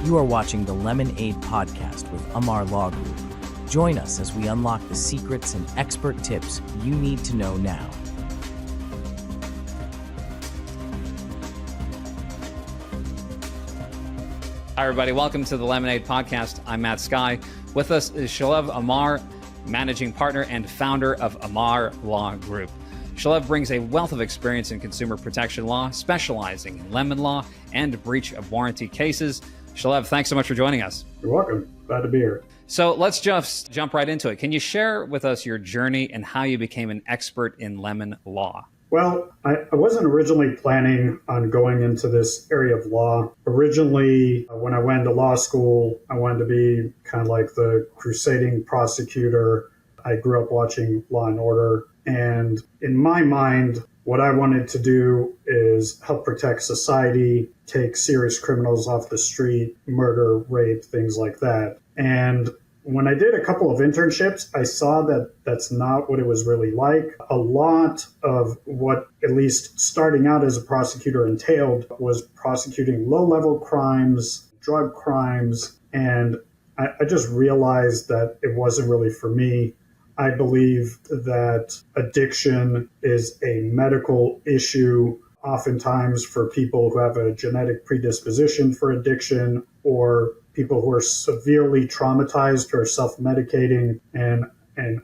You are watching the LemonAID podcast with Amar Law Group. Join us as we unlock the secrets and expert tips you need to know now. Hi, everybody. Welcome to the LemonAID podcast. I'm Matt Sky. With us is Shalev Amar, managing partner and founder of Amar Law Group. Shalev brings a wealth of experience in consumer protection law, specializing in lemon law and breach of warranty cases. Shalev, thanks so much for joining us. You're welcome. Glad to be here. So let's just jump right into it. Can you share with us your journey and how you became an expert in lemon law? Well, I wasn't originally planning on going into this area of law. Originally, when I went to law school, I wanted to be kind of like the crusading prosecutor. I grew up watching Law and Order. And in my mind, what I wanted to do is help protect society, take serious criminals off the street, murder, rape, things like that. And when I did a couple of internships, I saw that that's not what it was really like. A lot of what, at least starting out as a prosecutor, entailed was prosecuting low-level crimes, drug crimes, and I just realized that it wasn't really for me. I believe that addiction is a medical issue, oftentimes for people who have a genetic predisposition for addiction or people who are severely traumatized or self-medicating. And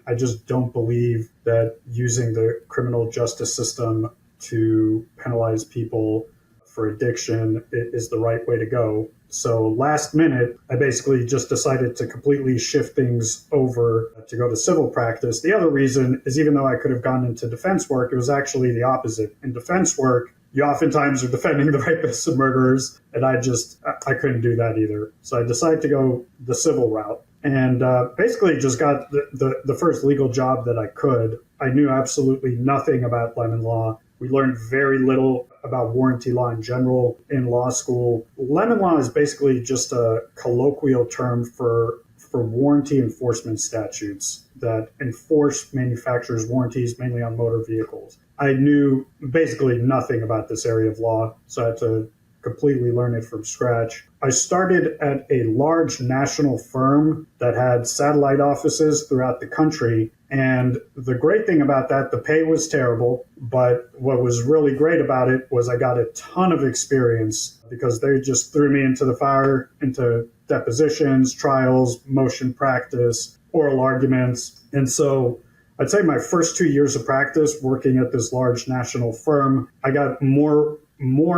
I just don't believe that using the criminal justice system to penalize people for addiction is the right way to go. So last minute, I basically just decided to completely shift things over to go to civil practice. The other reason is even though I could have gone into defense work, it was actually the opposite. In defense work, you oftentimes are defending the rapists and murderers, and I couldn't do that either. So I decided to go the civil route and basically just got the first legal job that I could. I knew absolutely nothing about lemon law. We learned very little about warranty law in general in law school. Lemon law is basically just a colloquial term for warranty enforcement statutes that enforce manufacturers' warranties mainly on motor vehicles. I knew basically nothing about this area of law, so I had to completely learn it from scratch. I started at a large national firm that had satellite offices throughout the country. And the great thing about that, the pay was terrible, but what was really great about it was I got a ton of experience because they just threw me into the fire, into depositions, trials, motion practice, oral arguments. And so I'd say my first 2 years of practice working at this large national firm, I got more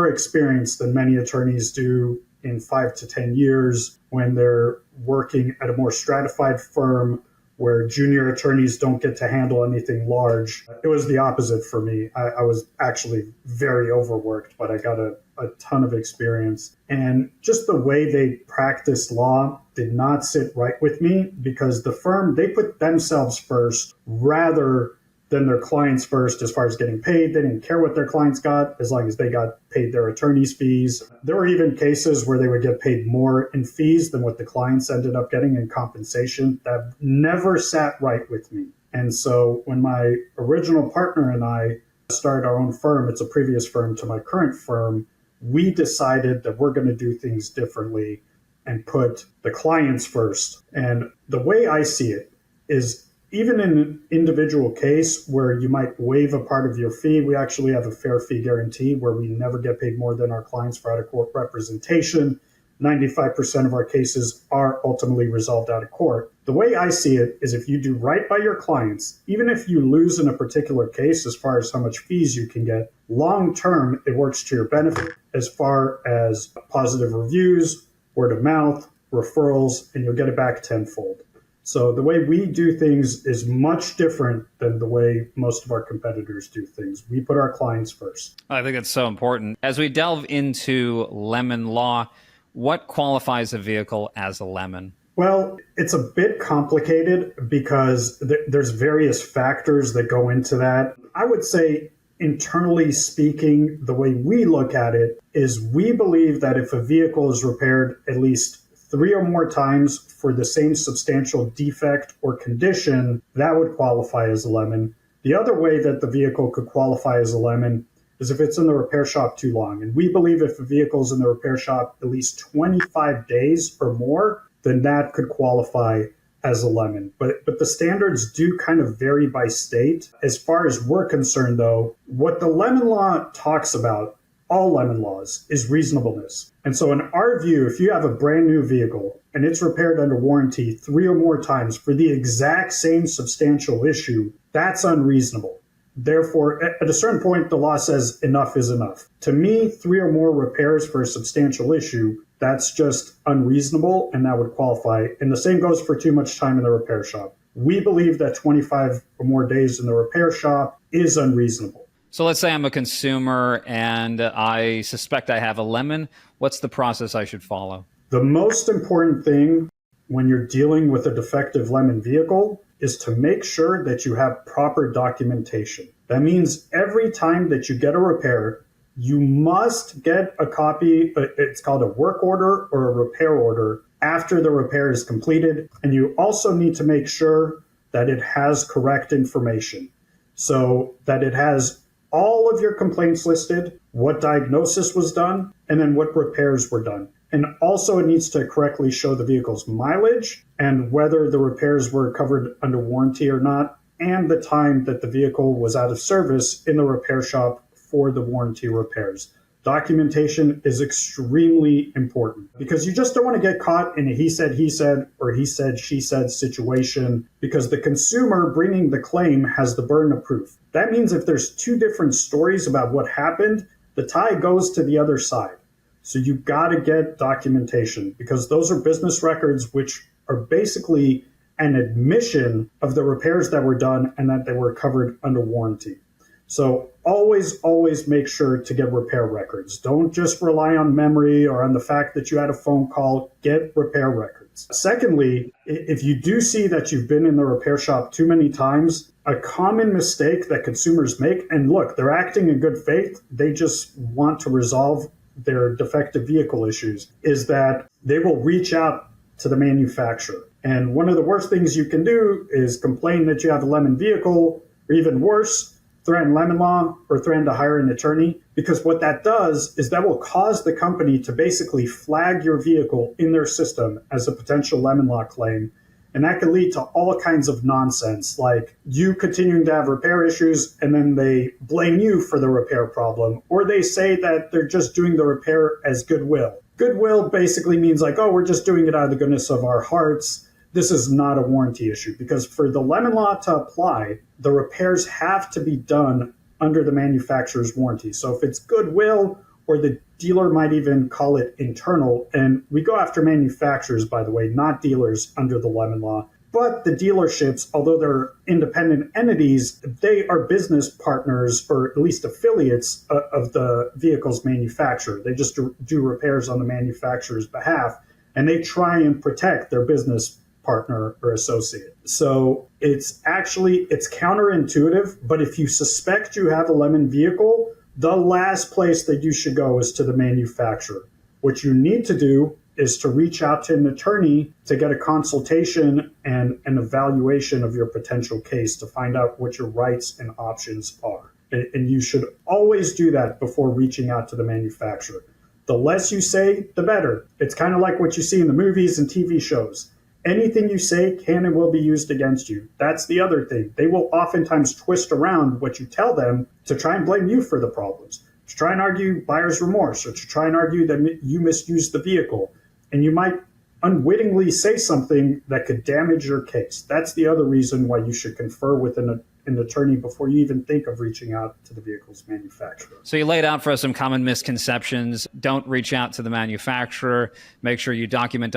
experience than many attorneys do in 5 to 10 years when they're working at a more stratified firm where junior attorneys don't get to handle anything large. It was the opposite for me. I was actually very overworked, but I got a ton of experience. And just the way they practiced law did not sit right with me because the firm, they put themselves first rather than their clients first as far as getting paid. They didn't care what their clients got as long as they got paid their attorney's fees. There were even cases where they would get paid more in fees than what the clients ended up getting in compensation. That never sat right with me. And so when my original partner and I started our own firm, it's a previous firm to my current firm, we decided that we're going to do things differently and put the clients first. And the way I see it is even in an individual case where you might waive a part of your fee, we actually have a fair fee guarantee where we never get paid more than our clients for out-of-court representation. 95% of our cases are ultimately resolved out of court. The way I see it is if you do right by your clients, even if you lose in a particular case as far as how much fees you can get, long-term, it works to your benefit as far as positive reviews, word of mouth, referrals, and you'll get it back tenfold. So the way we do things is much different than the way most of our competitors do things. We put our clients first. I think that's so important. As we delve into lemon law, what qualifies a vehicle as a lemon? Well, it's a bit complicated because there's various factors that go into that. I would say, internally speaking, the way we look at it is we believe that if a vehicle is repaired at least 3 or more times for the same substantial defect or condition, that would qualify as a lemon. The other way that the vehicle could qualify as a lemon is if it's in the repair shop too long. And we believe if a vehicle is in the repair shop at least 25 days or more, then that could qualify as a lemon. But the standards do kind of vary by state. As far as we're concerned, though, what the lemon law talks about, all lemon laws, is reasonableness. And so in our view, if you have a brand new vehicle and it's repaired under warranty 3 or more times for the exact same substantial issue, that's unreasonable. Therefore, at a certain point, the law says enough is enough. To me, 3 or more repairs for a substantial issue, that's just unreasonable, and that would qualify. And the same goes for too much time in the repair shop. We believe that 25 or more days in the repair shop is unreasonable. So let's say I'm a consumer and I suspect I have a lemon. What's the process I should follow? The most important thing when you're dealing with a defective lemon vehicle is to make sure that you have proper documentation. That means every time that you get a repair, you must get a copy, it's called a work order or a repair order, after the repair is completed. And you also need to make sure that it has correct information. So that it has all of your complaints listed, what diagnosis was done, and then what repairs were done. And also it needs to correctly show the vehicle's mileage and whether the repairs were covered under warranty or not, and the time that the vehicle was out of service in the repair shop for the warranty repairs. Documentation is extremely important because you just don't want to get caught in a he said, or he said, she said situation, because the consumer bringing the claim has the burden of proof. That means if there's 2 different stories about what happened, the tie goes to the other side. So you got to get documentation because those are business records, which are basically an admission of the repairs that were done and that they were covered under warranty. So always make sure to get repair records. Don't just rely on memory or on the fact that you had a phone call. Get repair records. Secondly, if you do see that you've been in the repair shop too many times, a common mistake that consumers make, and look, they're acting in good faith, they just want to resolve their defective vehicle issues, is that they will reach out to the manufacturer. And one of the worst things you can do is complain that you have a lemon vehicle, or even worse, threaten lemon law or threaten to hire an attorney, because what that does is that will cause the company to basically flag your vehicle in their system as a potential lemon law claim. And that can lead to all kinds of nonsense, like you continuing to have repair issues and then they blame you for the repair problem, or they say that they're just doing the repair as goodwill. Goodwill basically means like, oh, we're just doing it out of the goodness of our hearts. This is not a warranty issue, because for the lemon law to apply, the repairs have to be done under the manufacturer's warranty. So if it's goodwill, or the dealer might even call it internal, and we go after manufacturers, by the way, not dealers under the lemon law. But the dealerships, although they're independent entities, they are business partners, or at least affiliates of the vehicle's manufacturer. They just do repairs on the manufacturer's behalf, and they try and protect their business partner or associate. So it's counterintuitive, but if you suspect you have a lemon vehicle, the last place that you should go is to the manufacturer. What you need to do is to reach out to an attorney to get a consultation and an evaluation of your potential case to find out what your rights and options are. And you should always do that before reaching out to the manufacturer. The less you say, the better. It's kind of like what you see in the movies and TV shows. Anything you say can and will be used against you. That's the other thing. They will oftentimes twist around what you tell them to try and blame you for the problems, to try and argue buyer's remorse, or to try and argue that you misused the vehicle. And you might unwittingly say something that could damage your case. That's the other reason why you should confer with an attorney before you even think of reaching out to the vehicle's manufacturer. So you laid out for us some common misconceptions. Don't reach out to the manufacturer. Make sure you document.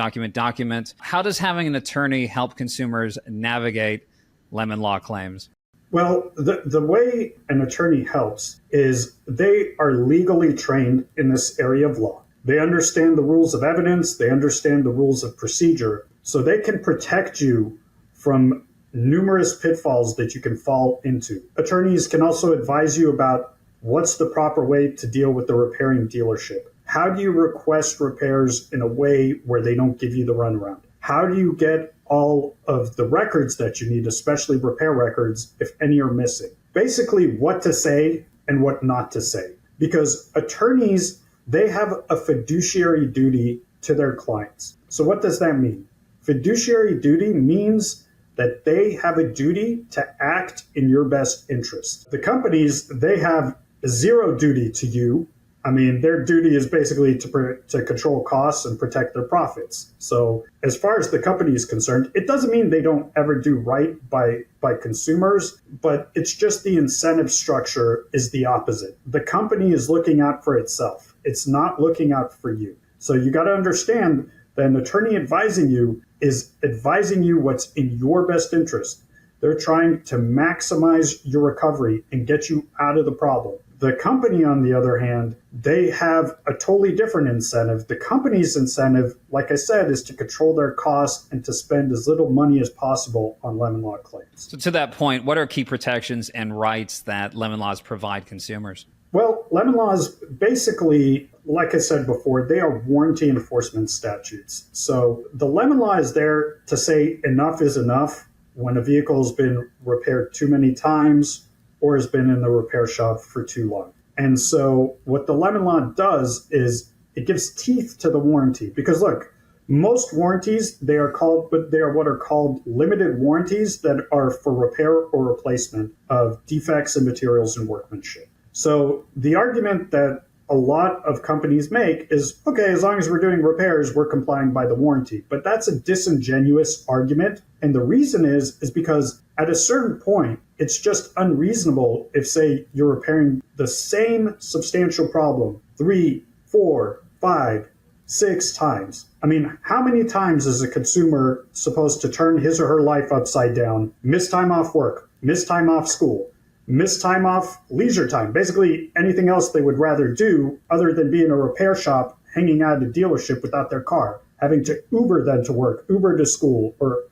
How does having an attorney help consumers navigate lemon law claims? Well, the way an attorney helps is they are legally trained in this area of law. They understand the rules of evidence. They understand the rules of procedure. So they can protect you from numerous pitfalls that you can fall into. Attorneys can also advise you about what's the proper way to deal with the repairing dealership. How do you request repairs in a way where they don't give you the runaround? How do you get all of the records that you need, especially repair records, if any are missing? Basically, what to say and what not to say. because attorneys, they have a fiduciary duty to their clients. So what does that mean? Fiduciary duty means that they have a duty to act in your best interest. The companies, they have zero duty to you. I mean, their duty is basically to control costs and protect their profits. So as far as the company is concerned, it doesn't mean they don't ever do right by consumers, but it's just the incentive structure is the opposite. The company is looking out for itself. It's not looking out for you. So you got to understand that an attorney advising you is advising you what's in your best interest. They're trying to maximize your recovery and get you out of the problem. The company, on the other hand, they have a totally different incentive. The company's incentive, like I said, is to control their costs and to spend as little money as possible on lemon law claims. So to that point, what are key protections and rights that lemon laws provide consumers? Well, lemon laws, basically, like I said before, they are warranty enforcement statutes. So the lemon law is there to say enough is enough when a vehicle has been repaired too many times or has been in the repair shop for too long. And so what the lemon law does is it gives teeth to the warranty. Because look, most warranties, they are what are called limited warranties that are for repair or replacement of defects in materials and workmanship. So the argument that a lot of companies make is, okay, as long as we're doing repairs, we're complying by the warranty. But that's a disingenuous argument. And the reason is because at a certain point, it's just unreasonable if, say, you're repairing the same substantial problem 3, 4, 5, 6 times. I mean, how many times is a consumer supposed to turn his or her life upside down, miss time off work, miss time off school, miss time off leisure time, basically anything else they would rather do other than be in a repair shop, hanging out at a dealership without their car, having to Uber then to work, Uber to school, or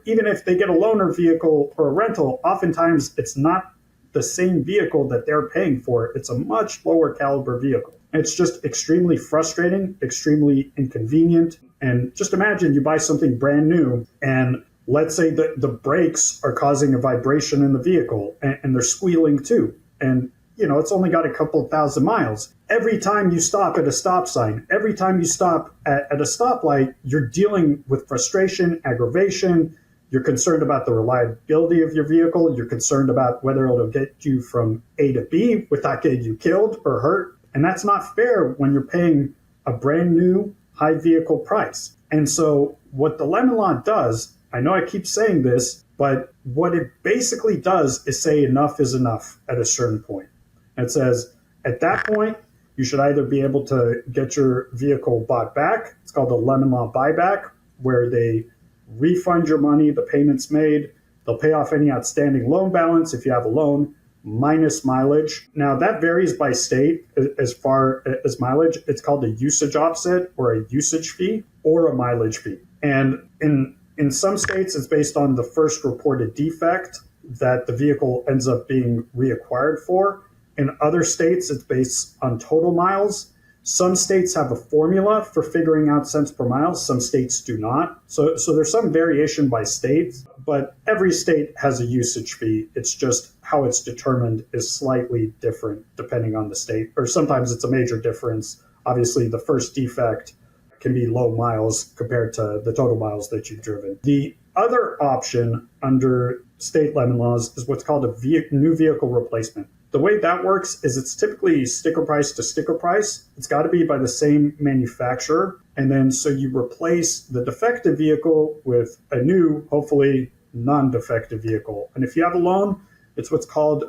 even if they get a loaner vehicle or a rental, oftentimes it's not the same vehicle that they're paying for. It's a much lower caliber vehicle. It's just extremely frustrating, extremely inconvenient. And just imagine you buy something brand new and let's say that the brakes are causing a vibration in the vehicle and they're squealing too. And, you know, it's only got a couple of thousand miles. Every time you stop at a stop sign, every time you stop at a stoplight, you're dealing with frustration, aggravation. You're concerned about the reliability of your vehicle. You're concerned about whether it'll get you from A to B without getting you killed or hurt. And that's not fair when you're paying a brand new high vehicle price. And so what the lemon law does, I know I keep saying this, but what it basically does is say enough is enough at a certain point. And it says, at that point, you should either be able to get your vehicle bought back. It's called a lemon law buyback, where they refund your money, the payments made. They'll pay off any outstanding loan balance if you have a loan, minus mileage. Now, that varies by state as far as mileage. It's called a usage offset or a usage fee or a mileage fee. And in some states, it's based on the first reported defect that the vehicle ends up being reacquired for. In other states, it's based on total miles. Some states have a formula for figuring out cents per mile. Some states do not. So there's some variation by state, but every state has a usage fee. It's just how it's determined is slightly different depending on the state, or sometimes it's a major difference. Obviously, the first defect can be low miles compared to the total miles that you've driven. The other option under state lemon laws is what's called a new vehicle replacement. The way that works is it's typically sticker price to sticker price. It's got to be by the same manufacturer. And then so you replace the defective vehicle with a new, hopefully non-defective vehicle. And if you have a loan, it's what's called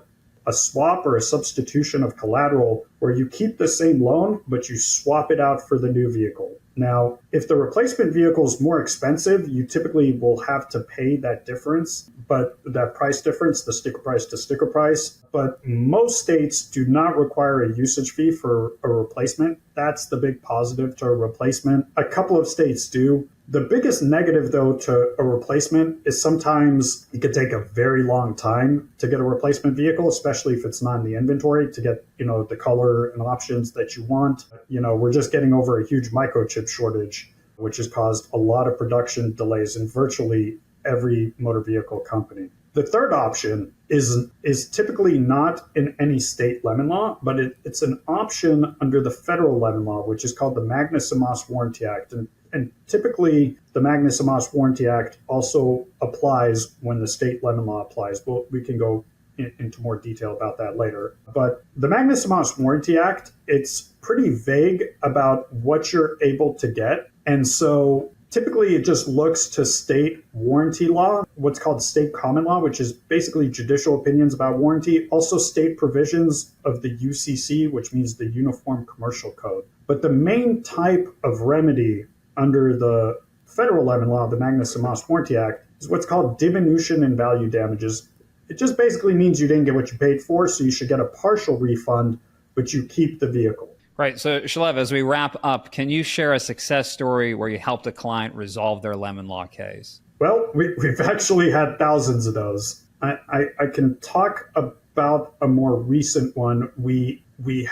a swap or a substitution of collateral, where you keep the same loan, but you swap it out for the new vehicle. Now, if the replacement vehicle is more expensive, you typically will have to pay that difference, but that price difference, the sticker price to sticker price. But most states do not require a usage fee for a replacement. That's the big positive to a replacement. A couple of states do. The biggest negative, though, to a replacement is sometimes it could take a very long time to get a replacement vehicle, especially if it's not in the inventory, to get, the color and options that you want. We're just getting over a huge microchip shortage, which has caused a lot of production delays in virtually every motor vehicle company. The third option is typically not in any state lemon law, but it's an option under the federal lemon law, which is called the Magnus-Amos Warranty Act. And typically, the Magnus-Amos Warranty Act also applies when the state lemon law applies. Well, we can go into more detail about that later. But the Magnus-Amos Warranty Act, it's pretty vague about what you're able to get. And so typically, it just looks to state warranty law, what's called state common law, which is basically judicial opinions about warranty, also state provisions of the UCC, which means the Uniform Commercial Code. But the main type of remedy under the federal lemon law, the Magnus-Amos Warranty Act, is what's called diminution in value damages. It just basically means you didn't get what you paid for, so you should get a partial refund, but you keep the vehicle. Right. So, Shalev, as we wrap up, can you share a success story where you helped a client resolve their lemon law case? Well, we've actually had thousands of those. I can talk about a more recent one. We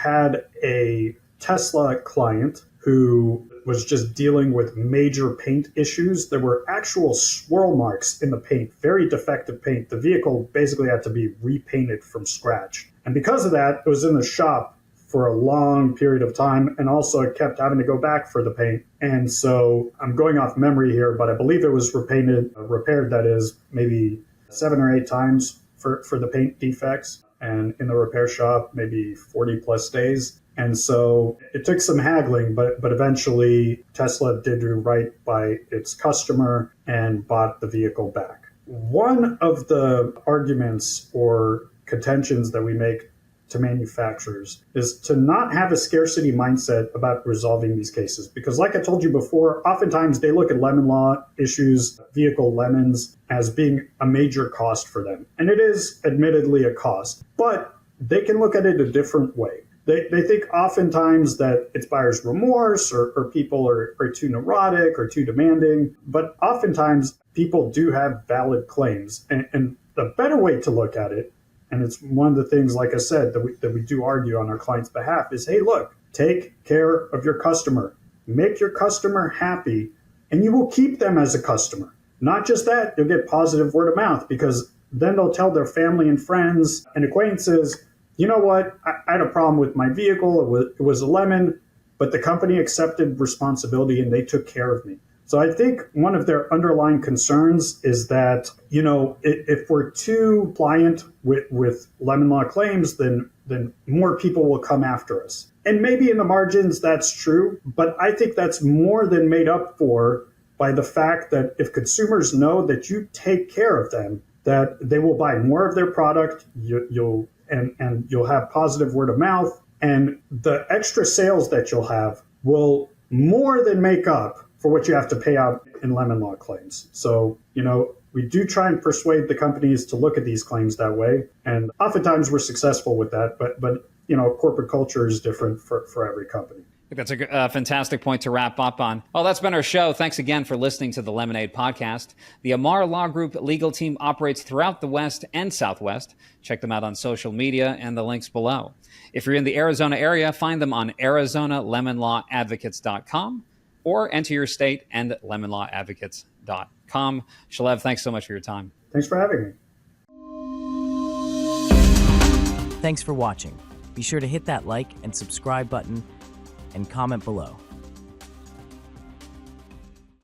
had a Tesla client who was just dealing with major paint issues. There were actual swirl marks in the paint, very defective paint. The vehicle basically had to be repainted from scratch. And because of that, it was in the shop for a long period of time, and also it kept having to go back for the paint. And so I'm going off memory here, but I believe it was repaired, that is, maybe 7 or 8 times for the paint defects, and in the repair shop, maybe 40 plus days. And so it took some haggling, but eventually Tesla did do right by its customer and bought the vehicle back. One of the arguments or contentions that we make to manufacturers is to not have a scarcity mindset about resolving these cases. Because like I told you before, oftentimes they look at lemon law issues, vehicle lemons, as being a major cost for them. And it is admittedly a cost, but they can look at it a different way. They think oftentimes that it's buyer's remorse or people are too neurotic or too demanding, but oftentimes people do have valid claims. And the better way to look at it, and it's one of the things, like I said, that we do argue on our client's behalf, is, hey, look, take care of your customer. Make your customer happy, and you will keep them as a customer. Not just that, you'll get positive word of mouth, because then they'll tell their family and friends and acquaintances, you know what, I had a problem with my vehicle. It was a lemon, but the company accepted responsibility and they took care of me. So I think one of their underlying concerns is that, if we're too pliant with lemon law claims, then more people will come after us. And maybe in the margins that's true, but I think that's more than made up for by the fact that if consumers know that you take care of them, that they will buy more of their product, you'll have positive word of mouth, and the extra sales that you'll have will more than make up for what you have to pay out in lemon law claims. So, we do try and persuade the companies to look at these claims that way. And oftentimes we're successful with that, but corporate culture is different for every company. I think that's a fantastic point to wrap up on. Well, that's been our show. Thanks again for listening to the LemonAID podcast. The Amar Law Group legal team operates throughout the West and Southwest. Check them out on social media and the links below. If you're in the Arizona area, find them on ArizonaLemonLawAdvocates.com or enter your state and LemonLawAdvocates.com. Shalev, thanks so much for your time. Thanks for having me. Thanks for watching. Be sure to hit that like and subscribe button and comment below.